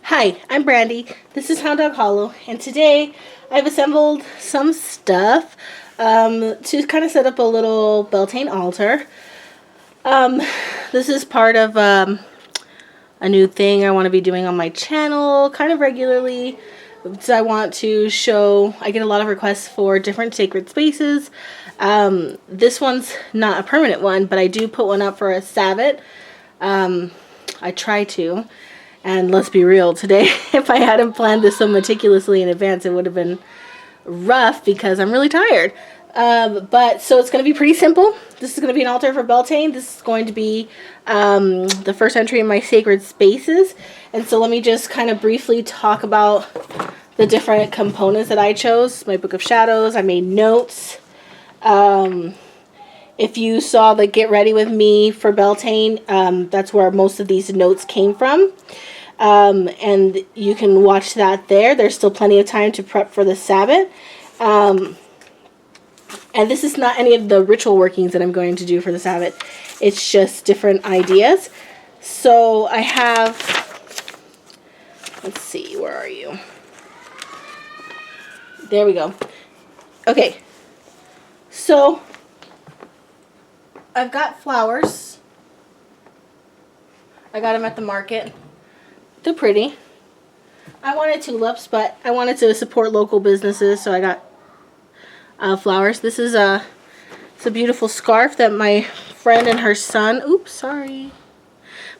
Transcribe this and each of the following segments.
Hi, I'm Brandy. This is Hound Dog Hollow, and today I've assembled some stuff to kind of set up a little Beltane altar. Um, this is part of a new thing I want to be doing on my channel kind of regularly. So I want to show, I get a lot of requests for different sacred spaces. This one's not a permanent one, but I do put one up for a Sabbath. I try to. And let's be real, today, if I hadn't planned this so meticulously in advance, it would have been rough because I'm really tired. So it's going to be pretty simple. This is going to be an altar for Beltane. This is going to be the first entry in my sacred spaces. And so let me just kind of briefly talk about the different components that I chose. My Book of Shadows, I made notes. If you saw the Get Ready With Me for Beltane, that's where most of these notes came from. And you can watch that there. There's still plenty of time to prep for the Sabbath. And this is not any of the ritual workings that I'm going to do for the Sabbath. It's just different ideas. So I have, let's see, where are you? There we go. Okay. So I've got flowers. I got them at the market. They're pretty. I wanted tulips, but I wanted to support local businesses, so I got flowers. This is it's a beautiful scarf that my friend and her son, oops, sorry.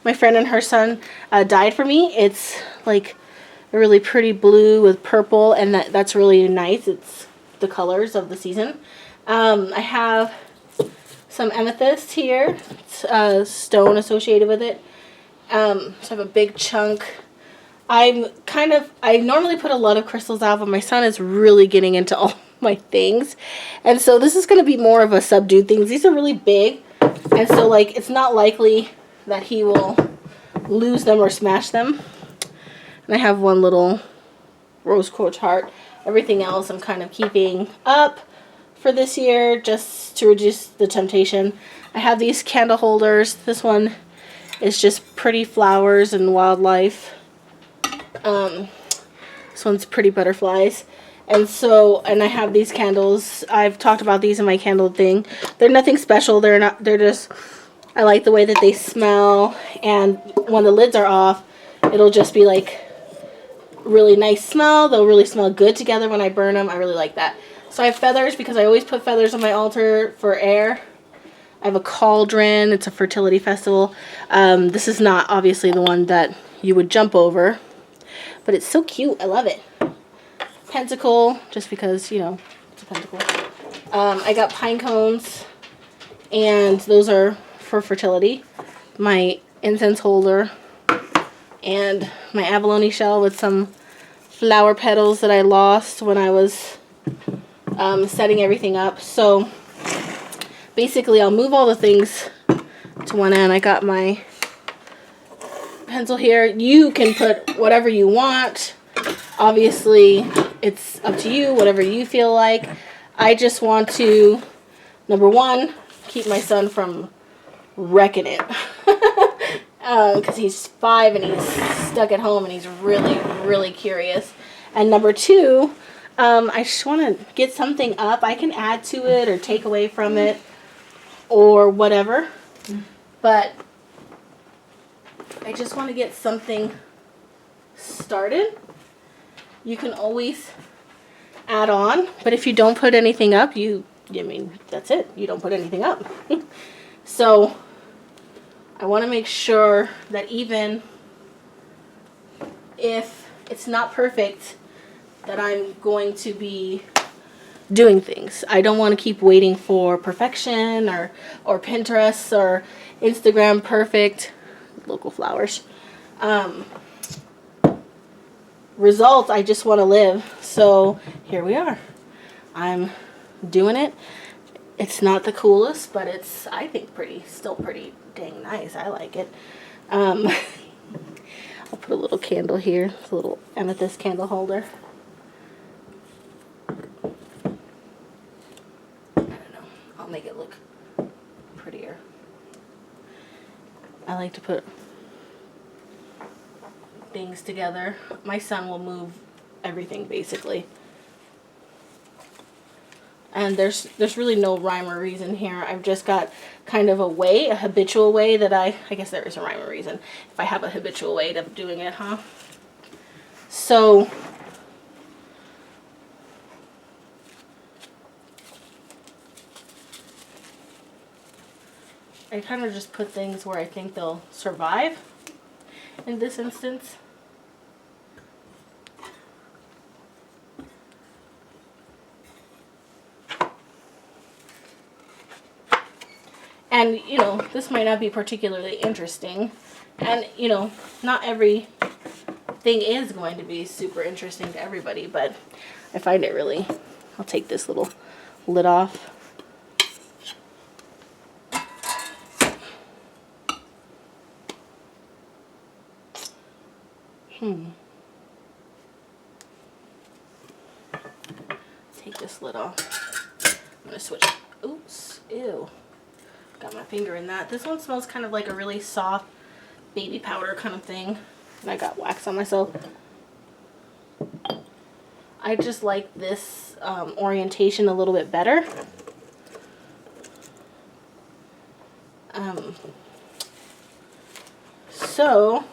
My friend and her son dyed for me. It's like a really pretty blue with purple, and that's really nice. It's the colors of the season. I have some amethyst here. It's a stone associated with it. So I have a big chunk. I normally put a lot of crystals out, but my son is really getting into all my things. And so this is going to be more of a subdued thing. These are really big. And so like it's not likely that he will lose them or smash them. And I have one little rose quartz heart. Everything else I'm kind of keeping up for this year just to reduce the temptation. I have these candle holders. This one is just pretty flowers and wildlife. This one's pretty butterflies. And I have these candles. I've talked about these in my candle thing. They're nothing special. They're just, I like the way that they smell. And when the lids are off, it'll just be like really nice smell. They'll really smell good together when I burn them. I really like that. So I have feathers because I always put feathers on my altar for air. I have a cauldron. It's a fertility festival. This is not obviously the one that you would jump over, but it's so cute. I love it. Pentacle, just because, you know, it's a pentacle. I got pine cones, and those are for fertility. My incense holder, and my abalone shell with some flower petals that I lost when I was setting everything up. So basically, I'll move all the things to one end. I got my pencil here. You can put whatever you want. Obviously, it's up to you, whatever you feel like. I just want to, number one, keep my son from wrecking it. Because he's 5 and he's stuck at home and he's really, really curious. And number two, I just want to get something up. I can add to it or take away from it or whatever. But I just want to get something started. You can always add on, but if you don't put anything up, that's it. You don't put anything up. So I want to make sure that even if it's not perfect, that I'm going to be doing things. I don't want to keep waiting for perfection or Pinterest or Instagram perfect. Local flowers. Results, I just want to live. So here we are. I'm doing it. It's not the coolest, but it's, I think, still pretty dang nice. I like it. I'll put a little candle here. It's a little amethyst candle holder. I don't know. I'll make it look prettier. I like to put things together. My son will move everything basically. And there's really no rhyme or reason here. I've just got kind of a habitual way that I guess there is a rhyme or reason if I have a habitual way of doing it, huh? So I kind of just put things where I think they'll survive in this instance. And, you know, this might not be particularly interesting. And, you know, not every thing is going to be super interesting to everybody, but I find it really... I'll take this little lid off. Take this lid off. I'm going to switch. Oops. Ew. Got my finger in that. This one smells kind of like a really soft baby powder kind of thing. And I got wax on myself. I just like this orientation a little bit better. So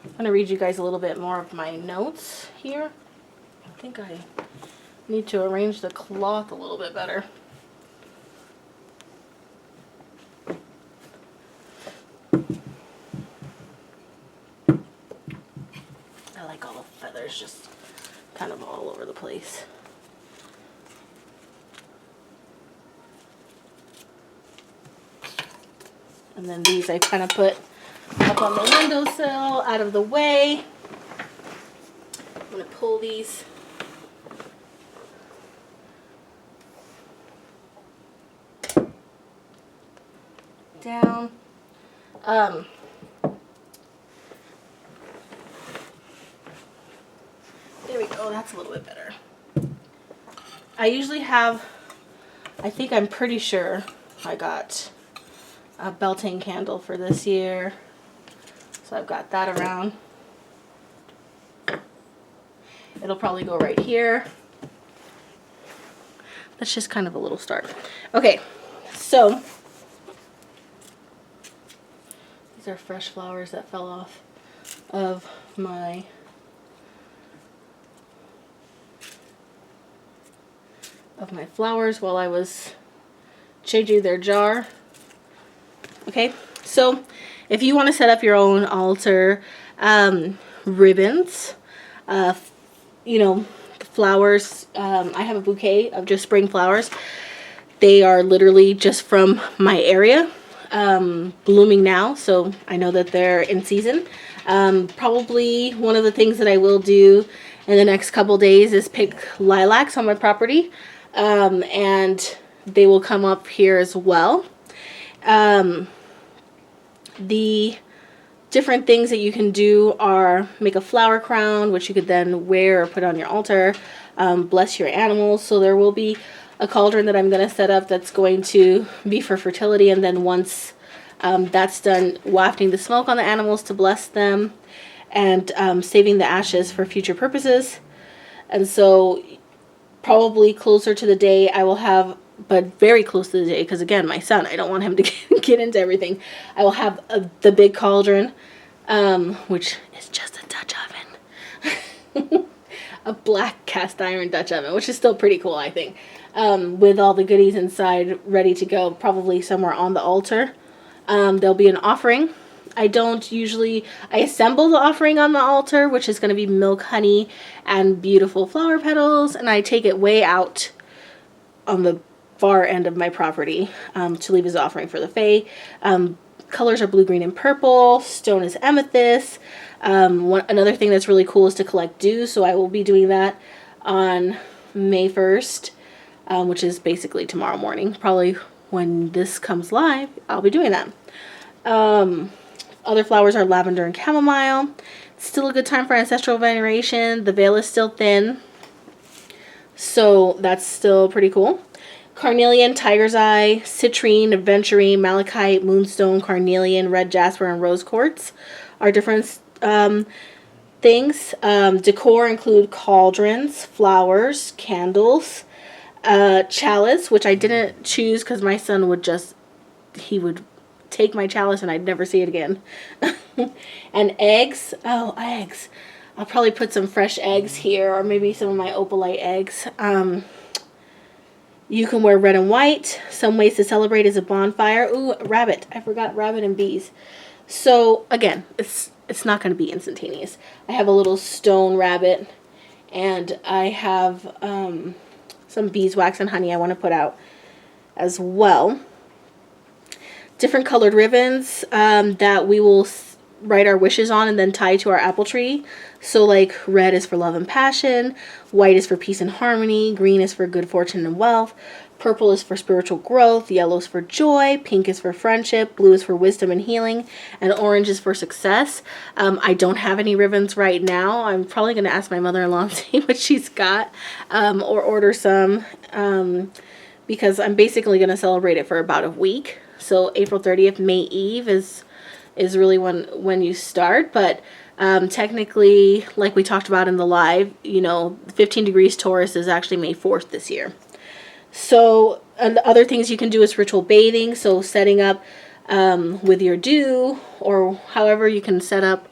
I'm going to read you guys a little bit more of my notes here. I think I need to arrange the cloth a little bit better. I like all the feathers just kind of all over the place. And then these I kind of put up on the windowsill out of the way. I'm going to pull these down. There we go, that's a little bit better. I usually have, I'm pretty sure I got a Beltane candle for this year. So I've got that around. It'll probably go right here. That's just kind of a little start. Okay, so these are fresh flowers that fell off of my flowers while I was changing their jar. Okay, so if you want to set up your own altar, ribbons, you know, flowers, I have a bouquet of just spring flowers. They are literally just from my area, blooming now, so I know that they're in season. Probably one of the things that I will do in the next couple days is pick lilacs on my property, and they will come up here as well. The different things that you can do are make a flower crown, which you could then wear or put on your altar, bless your animals. So there will be a cauldron that I'm going to set up that's going to be for fertility, and then once that's done, wafting the smoke on the animals to bless them, and saving the ashes for future purposes. And so probably closer to the day I will have, but very close to the day, because again, my son, I don't want him to get into everything. I will have the big cauldron, which is just a Dutch oven. A black cast iron Dutch oven, which is still pretty cool, I think. With all the goodies inside ready to go, probably somewhere on the altar. There'll be an offering. I assemble the offering on the altar, which is going to be milk, honey, and beautiful flower petals, and I take it way out on the far end of my property to leave as offering for the Fae. Colors are blue, green, and purple. Stone is amethyst. Another thing that's really cool is to collect dew, so I will be doing that on May 1st, which is basically tomorrow morning. Probably when this comes live, I'll be doing that. Other flowers are lavender and chamomile. It's still a good time for ancestral veneration. The veil is still thin, so that's still pretty cool. Carnelian, tiger's eye, citrine, aventurine, malachite, moonstone, carnelian, red jasper, and rose quartz our different things. Decor include cauldrons, flowers, candles, chalice, which I didn't choose because my son would he would take my chalice and I'd never see it again. And eggs. Oh, eggs. I'll probably put some fresh eggs here, or maybe some of my opalite eggs. You can wear red and white. Some ways to celebrate is a bonfire. Ooh, rabbit. I forgot rabbit and bees. So, again, it's not going to be instantaneous. I have a little stone rabbit, and I have some beeswax and honey I want to put out as well. Different colored ribbons that we will write our wishes on and then tie to our apple tree. So like red is for love and passion, white is for peace and harmony, green is for good fortune and wealth, purple is for spiritual growth, yellow is for joy, pink is for friendship, blue is for wisdom and healing, and orange is for success. I don't have any ribbons right now. I'm probably going to ask my mother-in-law and see what she's got, or order some, because I'm basically going to celebrate it for about a week. So April 30th, May Eve is really when you start, but technically, like we talked about in the live, 15 degrees Taurus is actually May 4th this year. So, and the other things you can do is ritual bathing, so setting up with your dew, or however you can set up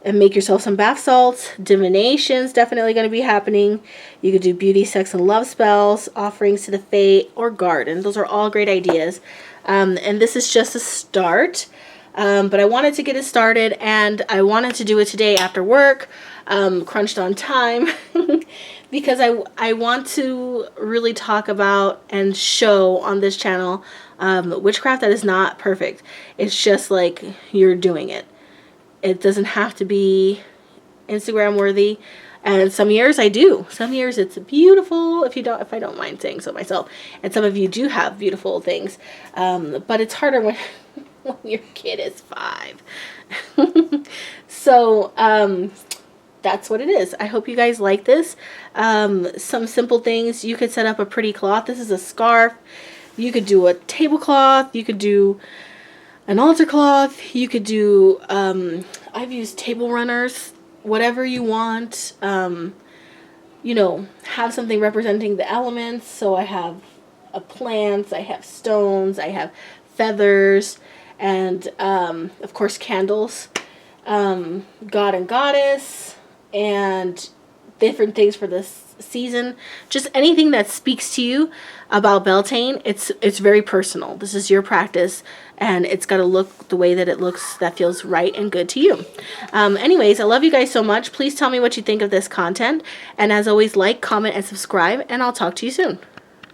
and make yourself some bath salts. Divination's definitely going to be happening. You could do beauty, sex, and love spells, offerings to the fae, or garden. Those are all great ideas. And this is just a start. But I wanted to get it started, and I wanted to do it today after work, crunched on time, because I want to really talk about and show on this channel witchcraft that is not perfect. It's just like you're doing it. It doesn't have to be Instagram worthy. And some years I do. Some years it's beautiful, if I don't mind saying so myself. And some of you do have beautiful things. But it's harder when your kid is 5. So that's what it is. I hope you guys like this. Some simple things. You could set up a pretty cloth. This is a scarf. You could do a tablecloth. You could do an altar cloth. You could do, I've used table runners, whatever you want. Have something representing the elements. So I have plants, I have stones, I have feathers, and of course candles, god and goddess, and different things for this season. Just anything that speaks to you about Beltane. It's very personal. This is your practice, and it's got to look the way that it looks, that feels right and good to you. Anyways, I love you guys so much. Please tell me what you think of this content, and as always, like, comment, and subscribe, and I'll talk to you soon.